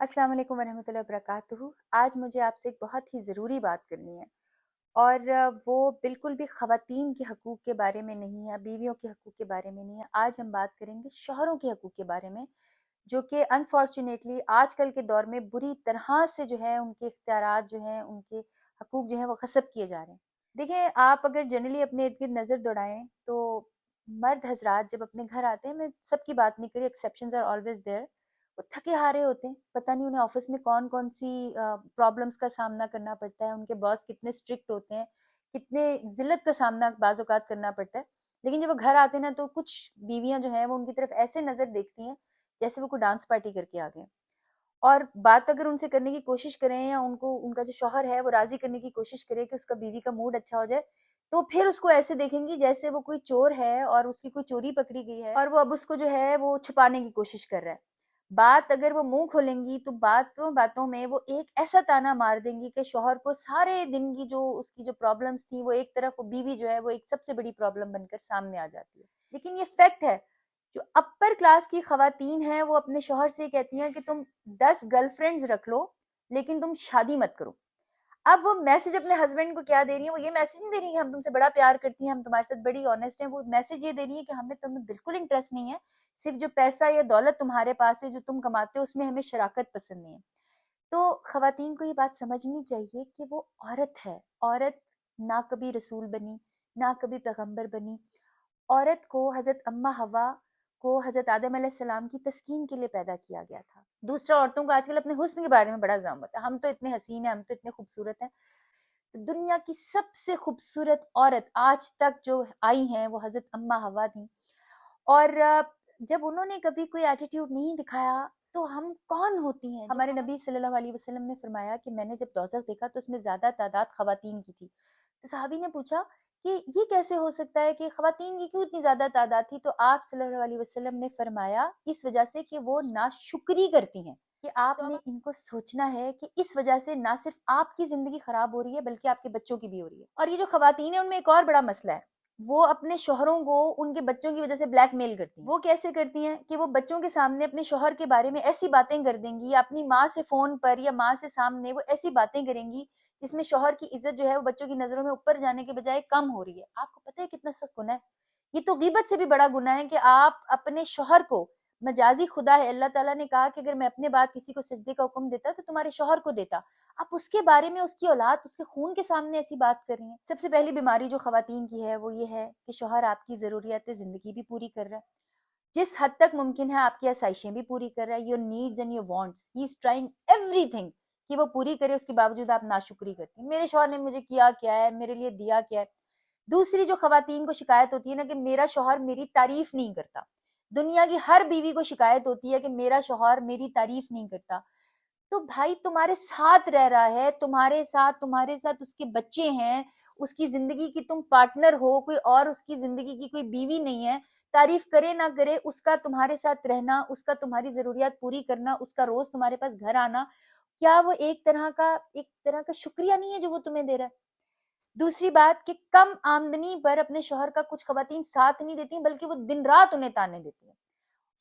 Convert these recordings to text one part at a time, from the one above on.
अस्सलाम वालेकुम वरहमतुल्लाहि वबरकातुहू। आज मुझे आपसे एक बहुत ही ज़रूरी बात करनी है और वो बिल्कुल भी ख़वातीन के हकूक़ के बारे में नहीं है, बीवियों के हकूक़ के बारे में नहीं है। आज हम बात करेंगे शौहरों के हकूक़ के बारे में, जो कि अनफॉर्चुनेटली आजकल के दौर में बुरी तरह से जो है उनके इख्तियारात जो हैं, उनके हकूक़ जो हैं वो ग़स्ब किए जा रहे हैं। देखिए, आप अगर जनरली अपने इर्द-गिर्द नज़र दौड़ाएँ तो मर्द हज़रात जब अपने घर आते हैं, मैं सबकी बात नहीं कर रही, एक्सेप्शंस आर ऑलवेज़ देयर, वो थके हारे होते हैं। पता नहीं उन्हें ऑफ़िस में कौन-कौन सी प्रॉब्लम्स का सामना करना पड़ता है, उनके बॉस कितने स्ट्रिक्ट होते हैं, कितने ज़िल्लत का सामना बाज़ औक़ात करना पड़ता है। लेकिन जब वो घर आते हैं ना, तो कुछ बीवियाँ जो हैं वो उनकी तरफ ऐसे नज़र देखती हैं जैसे वो कोई डांस पार्टी करके आ गए हैं। और बात अगर उनसे करने की कोशिश करें या उनको उनका जो शौहर है वो राज़ी करने की कोशिश करे कि उसका बीवी का मूड अच्छा हो जाए, तो फिर उसको ऐसे देखेंगी जैसे वो कोई चोर है और उसकी कोई चोरी पकड़ी गई है और वो अब उसको जो है वो छुपाने की कोशिश कर रहा है। बात अगर वो मुँह खोलेंगी तो बातों-बातों में वो एक ऐसा ताना मार देंगी कि शौहर को सारे दिन की जो उसकी जो प्रॉब्लम्स थी, वो एक तरफ, वो बीवी जो है वो एक सबसे बड़ी प्रॉब्लम बनकर सामने आ जाती है। लेकिन ये फैक्ट है, जो अपर क्लास की खवातीन हैं वो अपने शौहर से कहती हैं कि तुम 10 गर्लफ्रेंड्स रख लो, लेकिन तुम शादी मत करो। अब वो मैसेज अपने हस्बैंड को क्या दे रही है, वो ये मैसेज नहीं दे रही है हम तुमसे बड़ा प्यार करती हैं, हम तुम्हारे साथ बड़ी ऑनेस्ट हैं, वो मैसेज ये दे रही है कि हमें तुम्हें बिल्कुल इंटरेस्ट नहीं है, सिर्फ जो पैसा या दौलत तुम्हारे पास है, जो तुम कमाते हो, उसमें हमें शराकत पसंद नहीं है। तो खवातीन को ये बात समझनी चाहिए कि वो औरत है। औरत ना कभी रसूल बनी, ना कभी पैगंबर बनी। औरत को हज़रत अम्मा हवा को हज़रत आदम अलैहिस्सलाम की तस्कीन के लिए पैदा किया गया था। दूसरा, औरतों को आजकल अपने हुस्न के बारे में बड़ा ज़म होता है, हम तो इतने हसीन हैं, हम तो इतने खूबसूरत हैं। तो दुनिया की सबसे खूबसूरत औरत आज तक जो आई हैं वो हज़रत अम्मा हवा थी। और जब उन्होंने कभी कोई एटीट्यूड नहीं दिखाया, तो हम कौन होती हैं? हमारे नबी सल्लल्लाहु अलैहि वसल्लम ने फरमाया कि मैंने जब दोज़ख देखा तो उसमें ज़्यादा तादाद ख़वातीन की थी। तो सहाबी ने पूछा कि ये कैसे हो सकता है कि ख़वातीन की क्यों इतनी ज़्यादा तादाद थी? तो आप सल्लल्लाहु अलैहि वसल्लम ने फरमाया, इस वजह से कि वो नाशुक्री करती हैं। कि आपने इनको सोचना है कि इस वजह से ना सिर्फ आपकी ज़िंदगी ख़राब हो रही है, बल्कि आपके बच्चों की भी हो रही है। और ये जो ख़वातीन हैं, उनमें एक और बड़ा मसला है, वो अपने शौहरों को उनके बच्चों की वजह से ब्लैकमेल करती हैं। वो कैसे करती हैं कि वो बच्चों के सामने अपने शौहर के बारे में ऐसी बातें कर देंगी, या अपनी माँ से फ़ोन पर या माँ से सामने वो ऐसी बातें करेंगी जिसमें शौहर की इज्जत जो है वो बच्चों की नज़रों में ऊपर जाने के बजाय कम हो रही है। आपको पता है कितना सख्त गुनाह है? ये तो गीबत से भी बड़ा गुनाह है कि आप अपने शौहर को, मजाजी खुदा है, अल्लाह ताला ने कहा कि अगर मैं अपने बाद किसी को सजदे का हुक्म देता तो तुम्हारे शौहर को देता। आप उसके बारे में, उसकी औलाद, उसके खून के सामने ऐसी बात कर रही हैं। सबसे पहली बीमारी जो खवातीन की है वो ये है कि शौहर आपकी ज़रूरियात ज़िंदगी भी पूरी कर रहा है, जिस हद तक मुमकिन है आपकी आसाइशें भी पूरी कर रहा है, your needs and your wants, he is trying everything कि वो पूरी करे, उसके बावजूद आप नाशुक्री करती हैं। मेरे शौहर ने मुझे किया क्या है, मेरे लिए दिया क्या है। दूसरी जो खवातीन को शिकायत होती है ना, कि मेरा शौहर मेरी तारीफ नहीं करता। दुनिया की हर बीवी को शिकायत होती है कि मेरा शौहर मेरी तारीफ नहीं करता। तो भाई, तुम्हारे साथ रह रहा है, तुम्हारे साथ उसके बच्चे हैं, उसकी जिंदगी की तुम पार्टनर हो, कोई और उसकी जिंदगी की कोई बीवी नहीं है। तारीफ करे ना करे, उसका तुम्हारे साथ रहना, उसका तुम्हारी जरूरियात पूरी करना, उसका रोज तुम्हारे पास घर आना, क्या वो एक तरह का शुक्रिया नहीं है जो वो तुम्हें दे रहा है? दूसरी बात कि कम आमदनी पर अपने शौहर का कुछ खवातीन साथ नहीं देती, बल्कि वो दिन रात उन्हें ताने देती है।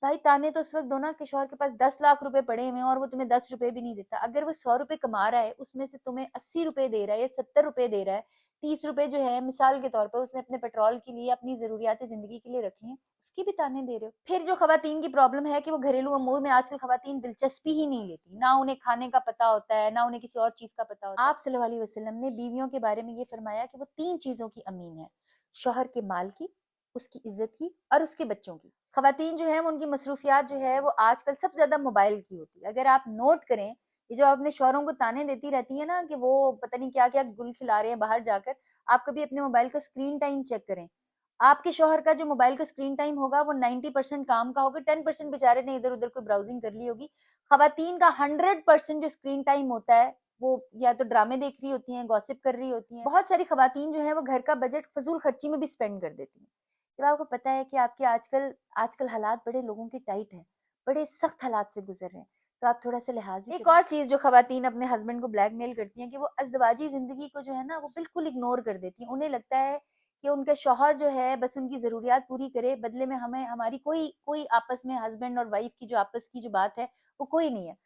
भाई, ताने तो उस वक्त दो ना कि शौहर के पास 10 लाख रुपए पड़े हुए हैं और वो तुम्हें 10 रुपए भी नहीं देता। अगर वो 100 रुपए कमा रहा है, उसमें से तुम्हें 80 रुपए दे रहा है या 70 रुपए दे रहा है, 30 रुपए जो है मिसाल के तौर पर उसने अपने पेट्रोल के लिए, अपनी जरूरियात जिंदगी के लिए रखी है, उसकी भी ताने दे रहे हो। फिर जो खवातीन की प्रॉब्लम है कि वो घरेलू अमूर में आजकल खवातीन दिलचस्पी ही नहीं लेती, ना उन्हें खाने का पता होता है, ना उन्हें किसी और चीज का पता होता है। आप सल्लल्लाहु अलैहि वसल्लम ने बीवियों के बारे में ये फरमाया कि वो 3 चीजों की अमीन है: शौहर के माल की, उसकी इज्जत की, और उसके बच्चों की। खवातीन जो है उनकी मसरूफियात जो है वो आजकल सबसे ज्यादा मोबाइल की होती है। अगर आप नोट करें, ये जो अपने शौहरों को ताने देती रहती है ना कि वो पता नहीं क्या क्या गुल खिला रहे हैं बाहर जाकर, आप कभी अपने मोबाइल का स्क्रीन टाइम चेक करें। आपके शौहर का जो मोबाइल का स्क्रीन टाइम होगा वो 90% काम का होगा, 10% बेचारे ने इधर उधर कोई ब्राउजिंग कर ली होगी। खवातीन का 100% जो स्क्रीन टाइम होता है वो या तो ड्रामे देख रही होती हैं, गॉसिप कर रही होती हैं। बहुत सारी खवातीन जो है वो घर का बजट फजूल खर्ची में भी स्पेंड कर देती हैं। जब आपको पता है कि आपके आजकल आजकल हालात बड़े लोगों के टाइट हैं, बड़े सख्त हालात से गुजर रहे हैं, तो आप थोड़ा सा लिहाज ही एक और चीज जो खवातीन अपने हस्बैंड को ब्लैकमेल करती हैं कि वो अज़दवाजी जिंदगी को जो है ना वो बिल्कुल इग्नोर कर देती हैं। उन्हें लगता है कि उनका शौहर जो है बस उनकी जरूरियात पूरी करे, बदले में हमें हमारी कोई कोई आपस में हस्बैंड और वाइफ की जो आपस की जो बात है वो कोई नहीं है।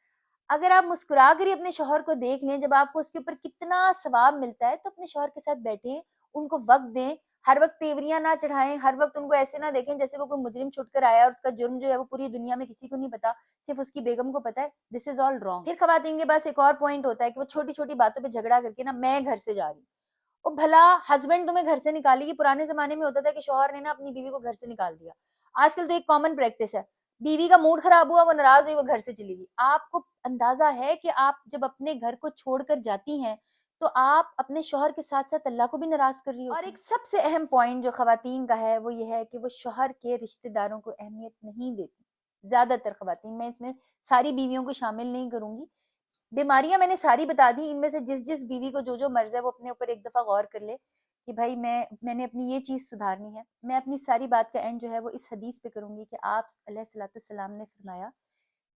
اگر آپ مسکرا کر ہی اپنے شوہر کو دیکھ لیں، جب آپ کو اس کے اوپر کتنا ثواب ملتا ہے، تو اپنے شوہر کے ساتھ بیٹھیں، ان کو وقت دیں، ہر وقت تیوریاں نہ چڑھائیں، ہر وقت ان کو ایسے نہ دیکھیں جیسے وہ کوئی مجرم چھٹ کر آیا اور اس کا جرم جو ہے وہ پوری دنیا میں کسی کو نہیں پتا، صرف اس کی بیگم کو پتا ہے. دس از آل رانگ. پھر خواتین کے پاس ایک اور پوائنٹ ہوتا ہے کہ وہ چھوٹی چھوٹی باتوں پہ جھگڑا کر کے نا میں گھر سے جا رہی ہوں. او بھلا ہسبینڈ تمہیں گھر سے نکالے گی؟ پرانے زمانے میں ہوتا تھا کہ شوہر نے نا اپنی بیوی کو گھر سے نکال دیا. آج کل تو ایک کامن پریکٹس ہے، بیوی کا موڈ خراب ہوا، وہ ناراض ہوئی، وہ گھر سے چلی گئی. آپ کو اندازہ ہے کہ آپ جب اپنے گھر کو چھوڑ کر جاتی ہیں تو آپ اپنے شوہر کے ساتھ ساتھ اللہ کو بھی ناراض کر رہی ہوتی ہیں. اور ایک سب سے اہم پوائنٹ جو خواتین کا ہے وہ یہ ہے کہ وہ شوہر کے رشتہ داروں کو اہمیت نہیں دیتی. زیادہ تر خواتین، میں اس میں ساری بیویوں کو شامل نہیں کروں گی. بیماریاں میں نے ساری بتا دی، ان میں سے جس بیوی کو جو مرض ہے وہ اپنے اوپر ایک دفعہ غور کر لے کہ بھائی میں نے اپنی یہ چیز سدھارنی ہے. میں اپنی ساری بات کا اینڈ جو ہے وہ اس حدیث پہ کروں گی کہ آپ علیہ الصلوۃ والسلام نے فرمایا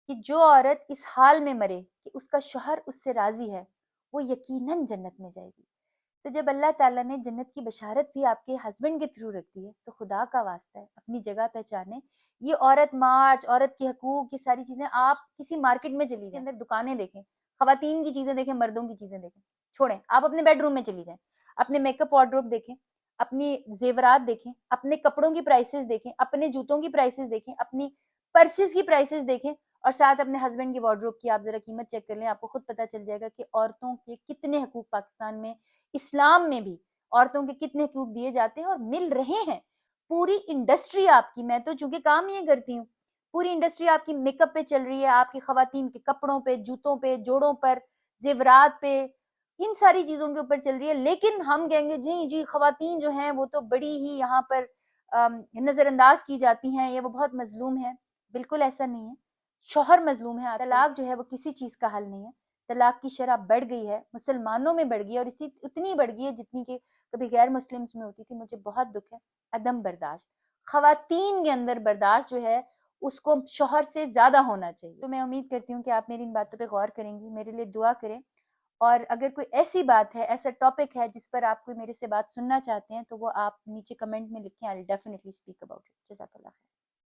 کہ جو عورت اس حال میں مرے کہ اس کا شوہر اس سے راضی ہے، وہ یقیناً جنت میں جائے گی. تو جب اللہ تعالیٰ نے جنت کی بشارت بھی آپ کے ہسبینڈ کے تھرو رکھ دی ہے تو خدا کا واسطہ ہے اپنی جگہ پہچانے. یہ عورت مارچ، عورت کے حقوق، یہ ساری چیزیں آپ کسی مارکیٹ میں چلی جائیں، اندر دکانیں دیکھیں، خواتین کی چیزیں دیکھیں، مردوں کی چیزیں دیکھیں، چھوڑیں. آپ اپنے بیڈ روم میں چلی جائیں، اپنے میک اپ وارڈروب دیکھیں، اپنی زیورات دیکھیں، اپنے کپڑوں کی پرائسز دیکھیں، اپنے جوتوں کی پرائسز دیکھیں، اپنی پرسز کی پرائسز دیکھیں، اور ساتھ اپنے ہسبینڈ کی وارڈروب کی آپ ذرا قیمت چیک کر لیں. آپ کو خود پتہ چل جائے گا کہ عورتوں کے کتنے حقوق پاکستان میں، اسلام میں بھی عورتوں کے کتنے حقوق دیے جاتے ہیں اور مل رہے ہیں. پوری انڈسٹری آپ کی، میں تو چونکہ کام یہ کرتی ہوں، پوری انڈسٹری آپ کی میک اپ پہ چل رہی ہے، آپ کی خواتین کے کپڑوں پہ، جوتوں پہ، جوڑوں پر، زیورات پہ، ان ساری چیزوں کے اوپر چل رہی ہے. لیکن ہم کہیں گے جی خواتین جو ہیں وہ تو بڑی ہی یہاں پر نظر انداز کی جاتی ہیں، یہ وہ بہت مظلوم ہے. بالکل ایسا نہیں ہے. شوہر مظلوم ہے. طلاق جو ہے وہ کسی چیز کا حل نہیں ہے. طلاق کی شرح بڑھ گئی ہے، مسلمانوں میں بڑھ گئی ہے، اور اتنی بڑھ گئی ہے جتنی کہ کبھی غیر مسلمس میں ہوتی تھی. مجھے بہت دکھ ہے. عدم برداشت، خواتین کے اندر برداشت جو ہے اس کو شوہر سے زیادہ ہونا چاہیے. تو میں امید کرتی ہوں کہ آپ میری ان باتوں پہ غور کریں گی، میرے لیے دعا کریں، اور اگر کوئی ایسی بات ہے، ایسا ٹاپک ہے جس پر آپ کوئی میرے سے بات سننا چاہتے ہیں تو وہ آپ نیچے کمنٹ میں لکھیں. I'll definitely speak about it. جزاک اللہ خیر.